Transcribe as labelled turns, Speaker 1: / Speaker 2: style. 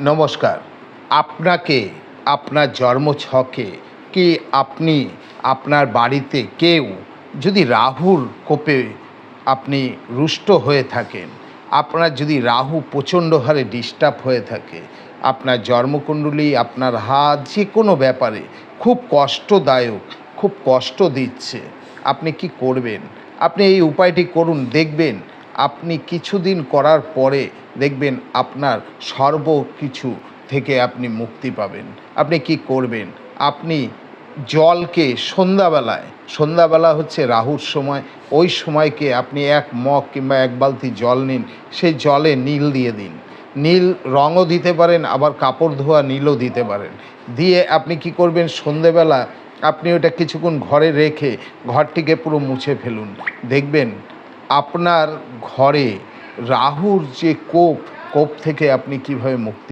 Speaker 1: নমস্কার। আপনাকে আপনার জন্মছকে কি আপনি আপনার বাড়িতে কেউ যদি রাহুর কোপে আপনি রুষ্ট হয়ে থাকেন, আপনার যদি রাহু প্রচণ্ড হারে ডিস্টার্ব হয়ে থাকে, আপনার জন্মকুণ্ডলী, আপনার হাত যে কোনো ব্যাপারে খুব কষ্টদায়ক, খুব কষ্ট দিচ্ছে, আপনি কি করবেন? আপনি এই উপায়টি করুন, দেখবেন আপনি কিছুদিন করার পরে দেখবেন আপনার সর্ব কিছু থেকে আপনি মুক্তি পাবেন। আপনি কি করবেন? আপনি জলকে সন্ধ্যাবেলা হচ্ছে রাহুর সময়, ওই সময়কে আপনি এক মগ কিংবা এক বালতি জল নিন, সেই জলে নীল দিয়ে দিন। নীল রঙও দিতে পারেন, আবার কাপড় ধোয়া নীলও দিতে পারেন। দিয়ে আপনি কি করবেন, সন্ধেবেলা আপনি ওটা কিছুক্ষণ ঘরে রেখে ঘরটিকে পুরো মুছে ফেলুন। দেখবেন আপনার ঘরে রাহুর যে কোপ থেকে আপনি কিভাবে মুক্তি